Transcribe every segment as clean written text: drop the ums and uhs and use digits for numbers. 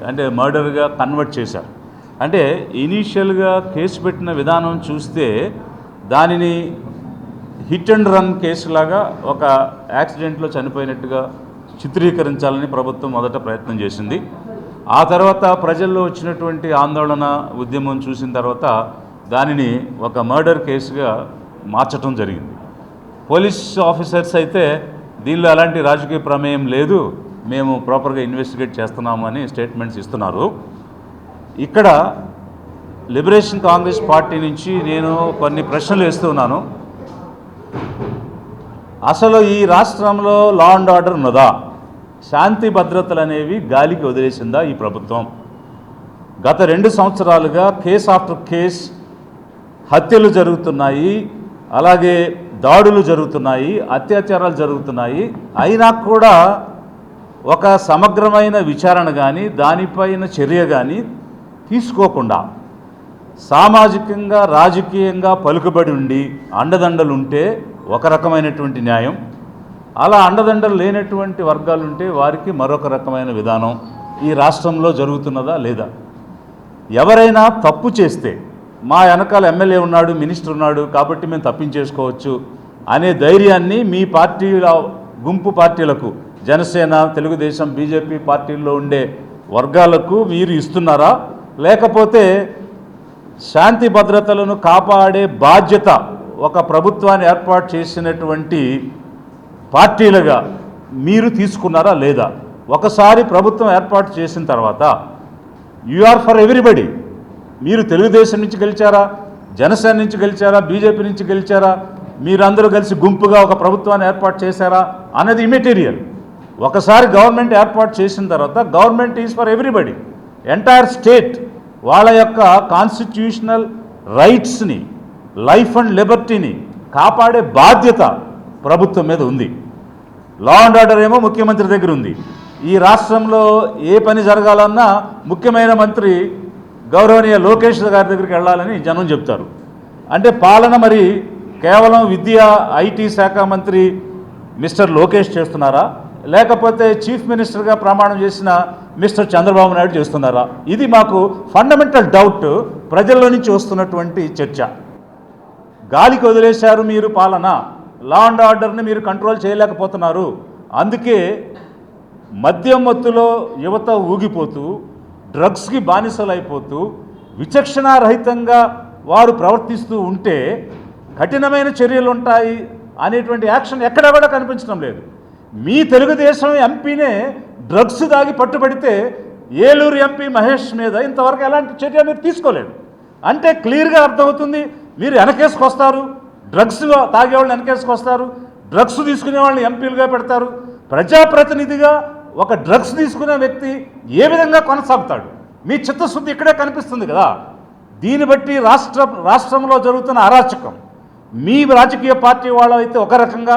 అంటే మర్డర్గా కన్వర్ట్ చేశారు. అంటే ఇనీషియల్గా కేసు పెట్టిన విధానం చూస్తే దానిని హిట్ అండ్ రన్ కేసులాగా ఒక యాక్సిడెంట్లో చనిపోయినట్టుగా చిత్రీకరించాలని ప్రభుత్వం మొదట ప్రయత్నం చేసింది. ఆ తర్వాత ప్రజల్లో వచ్చినటువంటి ఆందోళన ఉద్యమం చూసిన తర్వాత దానిని ఒక మర్డర్ కేసుగా మార్చడం జరిగింది. పోలీస్ ఆఫీసర్స్ అయితే దీనిలో ఎలాంటి రాజకీయ ప్రమేయం లేదు, మేము ప్రాపర్గా ఇన్వెస్టిగేట్ చేస్తున్నాము అని స్టేట్మెంట్స్ ఇస్తున్నారు. ఇక్కడ లిబరేషన్ కాంగ్రెస్ పార్టీ నుంచి నేను కొన్ని ప్రశ్నలు వేస్తున్నాను. అసలు ఈ రాష్ట్రంలో లా అండ్ ఆర్డర్ ఉన్నదా? శాంతి భద్రతలు అనేవి గాలికి వదిలేసిందా ఈ ప్రభుత్వం? గత 2 సంవత్సరాలుగా కేస్ ఆఫ్టర్ కేస్ హత్యలు జరుగుతున్నాయి, అలాగే దాడులు జరుగుతున్నాయి, అత్యాచారాలు జరుగుతున్నాయి. అయినా కూడా ఒక సమగ్రమైన విచారణ కానీ దానిపైన చర్య కానీ తీసుకోకుండా సామాజికంగా రాజకీయంగా పలుకుబడి ఉండి అండదండలు ఉంటే ఒక రకమైనటువంటి న్యాయం, అలా అండదండలు లేనటువంటి వర్గాలు ఉంటే వారికి మరొక రకమైన విధానం ఈ రాష్ట్రంలో జరుగుతున్నదా లేదా? ఎవరైనా తప్పు చేస్తే మా వెనకాల ఎమ్మెల్యే ఉన్నాడు, మినిస్టర్ ఉన్నాడు కాబట్టి మేము తప్పించేసుకోవచ్చు అనే ధైర్యాన్ని మీ పార్టీల గుంపు పార్టీలకు, జనసేన, తెలుగుదేశం, బీజేపీ పార్టీల్లో ఉండే వర్గాలకు మీరు ఇస్తున్నారా? లేకపోతే శాంతి భద్రతలను కాపాడే బాధ్యత ఒక ప్రభుత్వాన్ని ఏర్పాటు చేసినటువంటి పార్టీలుగా మీరు తీసుకున్నారా లేదా? ఒకసారి ప్రభుత్వం ఏర్పాటు చేసిన తర్వాత యు ఆర్ ఫర్ ఎవ్రీబడి. మీరు తెలుగుదేశం నుంచి గెలిచారా, జనసేన నుంచి గెలిచారా, బీజేపీ నుంచి గెలిచారా, మీరందరూ కలిసి గుంపుగా ఒక ప్రభుత్వాన్ని ఏర్పాటు చేశారా అన్నది ఇమెటీరియల్. ఒకసారి గవర్నమెంట్ ఏర్పాటు చేసిన తర్వాత government is for everybody. Entire state వాళ్ళ యొక్క కాన్స్టిట్యూషనల్ రైట్స్ని, లైఫ్ అండ్ లిబర్టీని కాపాడే బాధ్యత ప్రభుత్వం మీద ఉంది. లా అండ్ ఆర్డర్ ఏమో ముఖ్యమంత్రి దగ్గర ఉంది. ఈ రాష్ట్రంలో ఏ పని జరగాలన్నా ముఖ్యమైన మంత్రి గౌరవనీయ లోకేష్ గారి దగ్గరికి వెళ్ళాలని జనం చెప్తారు. అంటే పాలన మరి కేవలం విద్యా ఐటీ శాఖ మంత్రి మిస్టర్ లోకేష్ చేస్తున్నారా, లేకపోతే చీఫ్ మినిస్టర్గా ప్రమాణం చేసిన మిస్టర్ చంద్రబాబు నాయుడు చేస్తున్నారా? ఇది మాకు ఫండమెంటల్ డౌట్, ప్రజల్లో నుంచి వస్తున్నటువంటి చర్చ. గాలికి వదిలేశారు మీరు పాలన, లా అండ్ ఆర్డర్ని మీరు కంట్రోల్ చేయలేకపోతున్నారు. అందుకే మద్యం మత్తులో యువత ఊగిపోతూ, డ్రగ్స్కి బానిసలైపోతూ, విచక్షణారహితంగా వారు ప్రవర్తిస్తూ ఉంటే కఠినమైన చర్యలు ఉంటాయి అనేటువంటి యాక్షన్ ఎక్కడా కూడా కనిపించడం లేదు. మీ తెలుగుదేశం ఎంపీనే డ్రగ్స్ దాగి పట్టుబడితే ఏలూరు ఎంపీ మహేష్ మీద ఇంతవరకు ఎలాంటి చర్య మీరు తీసుకోలేదు. అంటే క్లియర్గా అర్థమవుతుంది, మీరు వెనకేసుకొస్తారు, డ్రగ్స్ తాగేవాళ్ళని వెనకేసుకొస్తారు, డ్రగ్స్ తీసుకునే వాళ్ళని ఎంపీలుగా పెడతారు. ప్రజాప్రతినిధిగా ఒక డ్రగ్స్ తీసుకునే వ్యక్తి ఏ విధంగా కొనసాగుతాడు? మీ చిత్తశుద్ధి ఇక్కడే కనిపిస్తుంది కదా. దీన్ని బట్టి రాష్ట్రంలో జరుగుతున్న అరాచకం, మీ రాజకీయ పార్టీ వాళ్ళు అయితే ఒక రకంగా,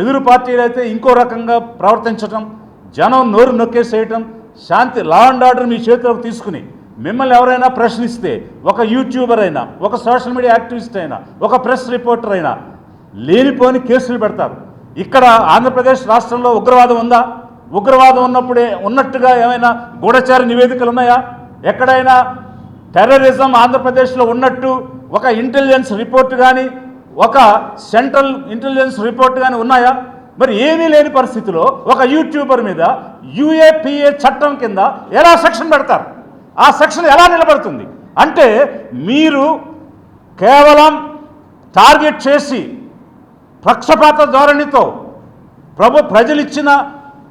ఎదురు పార్టీలు అయితే ఇంకో రకంగా ప్రవర్తించటం, జనం నోరు నొక్కేసేయటం, శాంతి లా అండ్ ఆర్డర్ మీ చేతిలోకి తీసుకుని మిమ్మల్ని ఎవరైనా ప్రశ్నిస్తే, ఒక యూట్యూబర్ అయినా, ఒక సోషల్ మీడియా యాక్టివిస్ట్ అయినా, ఒక ప్రెస్ రిపోర్టర్ అయినా లేనిపోని కేసులు పెడతారు. ఇక్కడ ఆంధ్రప్రదేశ్ రాష్ట్రంలో ఉగ్రవాదం ఉందా? ఉగ్రవాదం ఉన్నప్పుడే ఉన్నట్టుగా ఏమైనా గూఢచారి నివేదికలు ఉన్నాయా? ఎక్కడైనా టెర్రరిజం ఆంధ్రప్రదేశ్లో ఉన్నట్టు ఒక ఇంటెలిజెన్స్ రిపోర్ట్ కానీ, ఒక సెంట్రల్ ఇంటెలిజెన్స్ రిపోర్ట్ కానీ ఉన్నాయా? మరి ఏమీ లేని పరిస్థితిలో ఒక యూట్యూబర్ మీద యూఏపీఏ చట్టం కింద ఎలా సెక్షన్ పెడతారు? ఆ సెక్షన్ ఎలా నిలబడుతుంది? అంటే మీరు కేవలం టార్గెట్ చేసి పక్షపాత ధోరణితో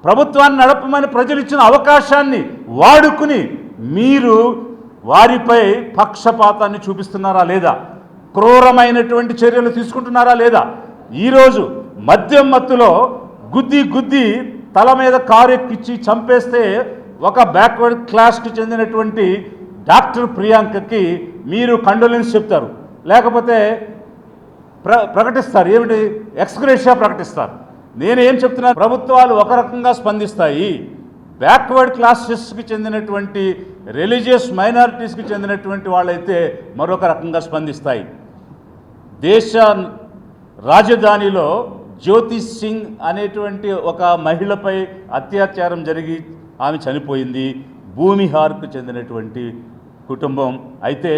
ప్రభుత్వాన్ని నడపమని ప్రజలు ఇచ్చిన అవకాశాన్ని వాడుకుని మీరు వారిపై పక్షపాతాన్ని చూపిస్తున్నారా లేదా? క్రూరమైనటువంటి చర్యలు తీసుకుంటున్నారా లేదా? ఈరోజు మద్యం మత్తులో గుద్ది తల మీద కారు ఎక్కించి చంపేస్తే ఒక బ్యాక్వర్డ్ క్లాస్కి చెందినటువంటి డాక్టర్ ప్రియాంకకి మీరు కండోలెన్స్ చెప్తారు, లేకపోతే ప్రకటిస్తారు, ఏమిటి ఎక్స్గ్రేషియా ప్రకటిస్తారు. నేనేం చెప్తున్నా, ప్రభుత్వాలు ఒక రకంగా స్పందిస్తాయి, బ్యాక్వర్డ్ క్లాసెస్కి చెందినటువంటి రిలీజియస్ మైనారిటీస్కి చెందినటువంటి వాళ్ళైతే మరొక రకంగా స్పందిస్తాయి. దేశ రాజధానిలో జ్యోతి సింగ్ అనేటువంటి ఒక మహిళపై అత్యాచారం జరిగి ఆమె చనిపోయింది. భూమిహార్కు చెందినటువంటి కుటుంబం. అయితే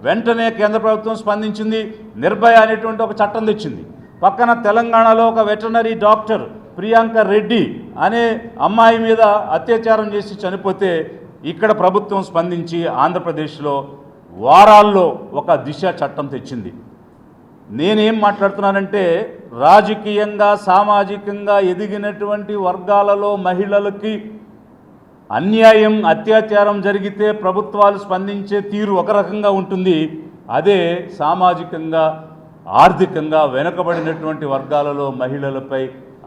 వెంటనే కేంద్ర ప్రభుత్వం స్పందించింది, నిర్భయ అనేటువంటి ఒక చట్టం తెచ్చింది. పక్కన తెలంగాణలో ఒక వెటర్నరీ డాక్టర్ ప్రియాంక రెడ్డి అనే అమ్మాయి మీద అత్యాచారం చేసి చనిపోతే ఇక్కడ ప్రభుత్వం స్పందించి ఆంధ్రప్రదేశ్లో వారాల్లో ఒక దిశ చట్టం తెచ్చింది. నేనేం మాట్లాడుతున్నానంటే, రాజకీయంగా సామాజికంగా ఎదిగినటువంటి వర్గాలలో మహిళలకి అన్యాయం అత్యాచారం జరిగితే ప్రభుత్వాలు స్పందించే తీరు ఒక రకంగా ఉంటుంది. అదే సామాజికంగా ఆర్థికంగా వెనుకబడినటువంటి వర్గాలలో మహిళలపై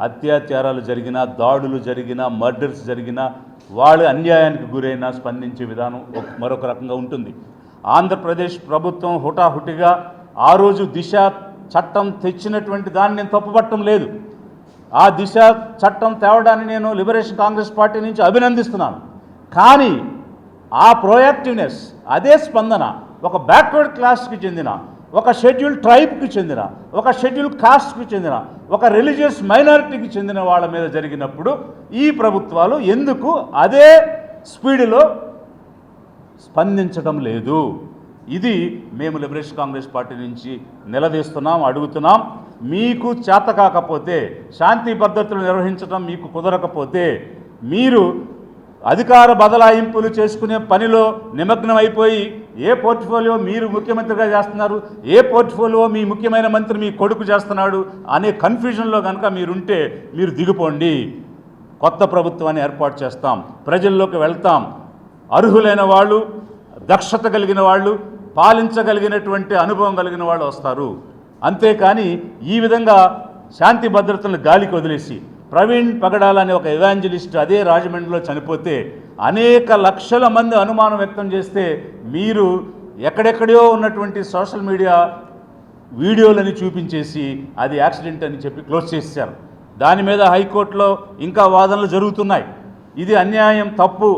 అత్యాచారాలు జరిగినా, దాడులు జరిగినా, మర్డర్స్ జరిగినా, వాళ్ళు అన్యాయానికి గురైనా స్పందించే విధానం మరొక రకంగా ఉంటుంది. ఆంధ్రప్రదేశ్ ప్రభుత్వం హుటాహుటిగా ఆ రోజు దిశ చట్టం తెచ్చినటువంటి దాన్ని నేను తప్పుపట్టడం లేదు. ఆ దిశ చట్టం తేవడాన్ని నేను లిబరేషన్ కాంగ్రెస్ పార్టీ నుంచి అభినందిస్తున్నాను. కానీ ఆ ప్రోయాక్టివ్నెస్, అదే స్పందన ఒక బ్యాక్వర్డ్ క్లాస్కి చెందిన, ఒక షెడ్యూల్ ట్రైబ్కి చెందిన, ఒక షెడ్యూల్ కాస్ట్కి చెందిన, ఒక రిలీజియస్ మైనారిటీకి చెందిన వాళ్ళ మీద జరిగినప్పుడు ఈ ప్రభుత్వాలు ఎందుకు అదే స్పీడ్లో స్పందించడం లేదు? ఇది మేము లిబరేషన్ కాంగ్రెస్ పార్టీ నుంచి నిలదీస్తున్నాం, అడుగుతున్నాం. మీకు చేత కాకపోతే, శాంతి భద్రతలు నిర్వహించడం మీకు కుదరకపోతే, మీరు అధికార బదలాయింపులు చేసుకునే పనిలో నిమగ్నం అయిపోయి ఏ పోర్ట్ఫోలియో మీరు ముఖ్యమంత్రిగా చేస్తున్నారు, ఏ పోర్ట్ఫోలియో మీ ముఖ్యమైన మంత్రి మీ కొడుకు చేస్తున్నాడు అనే కన్ఫ్యూజన్లో కనుక మీరుంటే మీరు దిగిపోండి. కొత్త ప్రభుత్వాన్ని ఏర్పాటు చేస్తాం, ప్రజల్లోకి వెళ్తాం. అర్హులైన వాళ్ళు, దక్షత కలిగిన వాళ్ళు, పాలించగలిగినటువంటి అనుభవం కలిగిన వాళ్ళు వస్తారు. అంతేకాని ఈ విధంగా శాంతి భద్రతలను గాలికి వదిలేసి ప్రవీణ్ పగడాల అనే ఒక ఎవాంజలిస్ట్ అదే రాజమండ్రిలో చనిపోతే అనేక లక్షల మంది అనుమానం వ్యక్తం చేస్తే మీరు ఎక్కడెక్కడో ఉన్నటువంటి సోషల్ మీడియా వీడియోలని చూపించేసి అది యాక్సిడెంట్ అని చెప్పి క్లోజ్ చేశారు. దాని మీద హైకోర్టులో ఇంకా వాదనలు జరుగుతున్నాయి. ఇది అన్యాయం, తప్పు,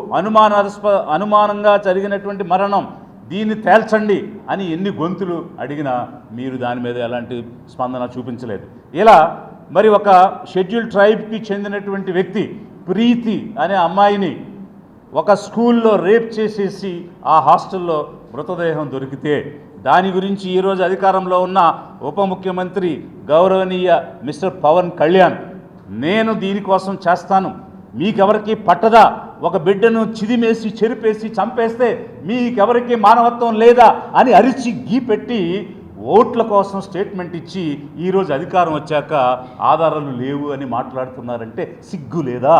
అనుమానంగా జరిగినటువంటి మరణం, దీన్ని తేల్చండి అని ఎన్ని గొంతులు అడిగినా మీరు దాని మీద ఎలాంటి స్పందన చూపించలేదు. ఇలా మరి ఒక షెడ్యూల్ ట్రైబ్కి చెందినటువంటి వ్యక్తి ప్రీతి అనే అమ్మాయిని ఒక స్కూల్లో రేప్ చేసేసి ఆ హాస్టల్లో మృతదేహం దొరికితే దాని గురించి ఈరోజు అధికారంలో ఉన్న ఉప ముఖ్యమంత్రి గౌరవనీయ మిస్టర్ పవన్ కళ్యాణ్, నేను దీనికోసం చేస్తాను, మీకెవరికి పట్టదా, ఒక బిడ్డను చిదిమేసి చెరిపేసి చంపేస్తే మీకెవరికి మానవత్వం లేదా అని అరిచి గీపెట్టి ఓట్ల కోసం స్టేట్మెంట్ ఇచ్చి ఈరోజు అధికారం వచ్చాక ఆధారాలు లేవు అని మాట్లాడుతున్నారంటే సిగ్గు లేదా?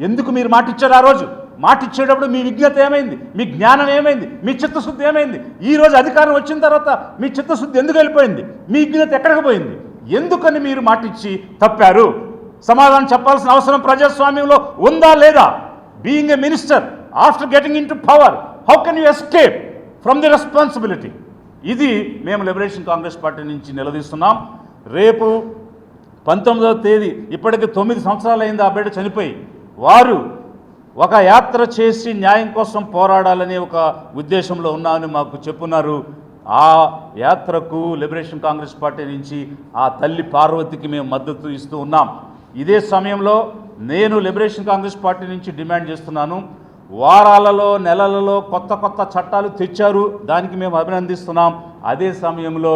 ఎందుకు మీరు మాట ఇచ్చారు? ఆ రోజు మాట ఇచ్చేటప్పుడు మీ విజ్ఞత ఏమైంది? మీ జ్ఞానం ఏమైంది? మీ చిత్తశుద్ధి ఏమైంది? ఈరోజు అధికారం వచ్చిన తర్వాత మీ చిత్తశుద్ధి ఎందుకు వెళ్ళిపోయింది? మీ విజ్ఞత ఎక్కడికి పోయింది? ఎందుకని మీరు మాట ఇచ్చి తప్పారు? సమాధానం చెప్పాల్సిన అవసరం ప్రజాస్వామ్యంలో ఉందా లేదా? Being a minister after getting in to power, how can you escape from the responsibility? ఇది మేము లిబరేషన్ కాంగ్రెస్ పార్టీ నుంచి నిలదీస్తున్నాం. రేపు 19వ తేదీ, ఇప్పటికి 9 సంవత్సరాలు అయింది ఆ బిడ్డ చనిపోయి. వారు ఒక యాత్ర చేసి న్యాయం కోసం పోరాడాలనే ఒక ఉద్దేశంలో ఉన్నామని మాకు చెప్పున్నారు. ఆ యాత్రకు లిబరేషన్ కాంగ్రెస్ పార్టీ నుంచి ఆ తల్లి పార్వతికి మేము మద్దతు ఇస్తూ ఉన్నాం. ఇదే సమయంలో నేను లిబరేషన్ కాంగ్రెస్ పార్టీ నుంచి డిమాండ్ చేస్తున్నాను, వారాలలో నెలలలో కొత్త కొత్త చట్టాలు తెచ్చారు, దానికి మేము అభినందిస్తున్నాం. అదే సమయంలో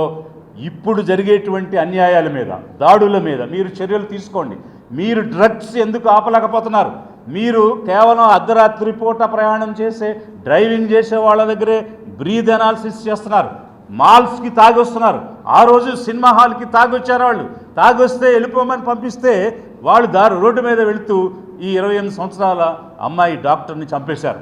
ఇప్పుడు జరిగేటువంటి అన్యాయాల మీద, దాడుల మీద మీరు చర్యలు తీసుకోండి. మీరు డ్రగ్స్ ఎందుకు ఆపలేకపోతున్నారు? మీరు కేవలం అర్ధరాత్రి పూట ప్రయాణం చేసే, డ్రైవింగ్ చేసే వాళ్ళ దగ్గరే బ్రీత్ అనాలిసిస్ చేస్తున్నారు, మాల్స్కి తాగొస్తున్నారు. ఆ రోజు సినిమా హాల్కి తాగొచ్చారు. వాళ్ళు తాగొస్తే వెళ్ళిపోమని పంపిస్తే వాళ్ళు రోడ్డు మీద వెళుతూ ఈ 28 సంవత్సరాల అమ్మాయి డాక్టర్ని చంపేశారు.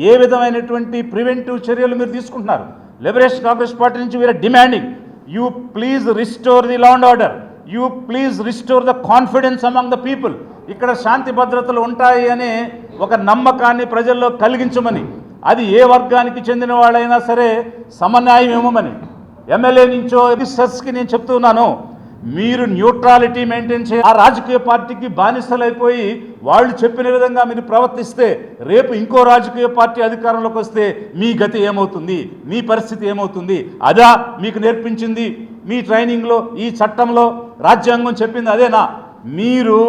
ఏ విధమైనటువంటి ప్రివెంటివ్ చర్యలు మీరు తీసుకుంటున్నారు? లిబరేషన్ కాంగ్రెస్ పార్టీ నుంచి we are demanding, you please restore the law and order, you please restore the confidence among the people. ఇక్కడ శాంతి భద్రతలు ఉంటాయి అనే ఒక నమ్మకాన్ని ప్రజల్లో కలిగించమని, అది ఏ వర్గానికి చెందిన వాళ్ళైనా సరే సమన్యాయం ఇవ్వమని ఎమ్మెల్యే నుంచో ఆఫీసర్స్కి నేను చెప్తున్నాను. మీరు న్యూట్రాలిటీ మెయింటైన్ చేయ, ఆ రాజకీయ పార్టీకి బానిసలైపోయి వాళ్ళు చెప్పిన విధంగా మీరు ప్రవర్తిస్తే రేపు ఇంకో రాజకీయ పార్టీ అధికారంలోకి వస్తే మీ గతి ఏమవుతుంది? మీ పరిస్థితి ఏమవుతుంది? అదా మీకు నేర్పించింది మీ ట్రైనింగ్లో, ఈ చట్టంలో రాజ్యాంగం చెప్పింది అదేనా? మీరు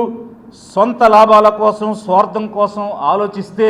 సొంత లాభాల కోసం, స్వార్థం కోసం ఆలోచిస్తే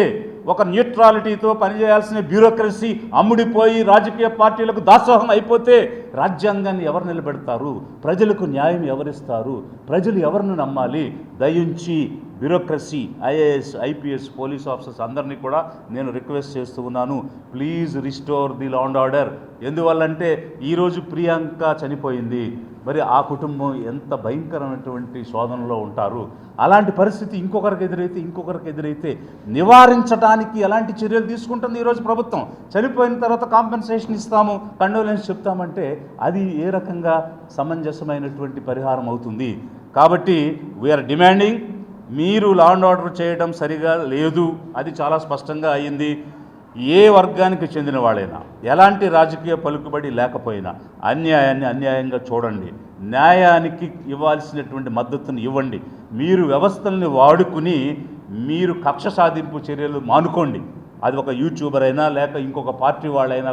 ఒక న్యూట్రాలిటీతో పనిచేయాల్సిన బ్యూరోక్రసీ అమ్ముడిపోయి రాజకీయ పార్టీలకు దాసోహం అయిపోతే రాజ్యాంగాన్ని ఎవరు నిలబెడతారు? ప్రజలకు న్యాయం ఎవరిస్తారు? ప్రజలు ఎవరిని నమ్మాలి? దయించి bureaucracy, IAS, IPS, police officers అందరినీ కూడా నేను రిక్వెస్ట్ చేస్తూ ఉన్నాను, please restore the law and order. ఎందువల్లంటే ఈరోజు ప్రియాంక చనిపోయింది, మరి ఆ కుటుంబం ఎంత భయంకరమైనటువంటి శోధనలో ఉంటారు. అలాంటి పరిస్థితి ఇంకొకరికి ఎదురైతే నివారించడానికి ఎలాంటి చర్యలు తీసుకుంటుంది ఈరోజు ప్రభుత్వం? చనిపోయిన తర్వాత కాంపెన్సేషన్ ఇస్తాము, కండోలెన్స్ చెప్తామంటే అది ఏ రకంగా సమంజసమైనటువంటి పరిహారం అవుతుంది? కాబట్టి వీఆర్ డిమాండింగ్, మీరు లా అండ్ ఆర్డర్ చేయడం సరిగా లేదు, అది చాలా స్పష్టంగా అయ్యింది. ఏ వర్గానికి చెందిన వాళ్ళైనా, ఎలాంటి రాజకీయ పలుకుబడి లేకపోయినా అన్యాయాన్ని అన్యాయంగా చూడండి, న్యాయానికి ఇవ్వాల్సినటువంటి మద్దతును ఇవ్వండి. మీరు వ్యవస్థల్ని వాడుకుని మీరు కక్ష సాధింపు చర్యలు మానుకోండి. అది ఒక యూట్యూబర్ అయినా లేక ఇంకొక పార్టీ వాళ్ళైనా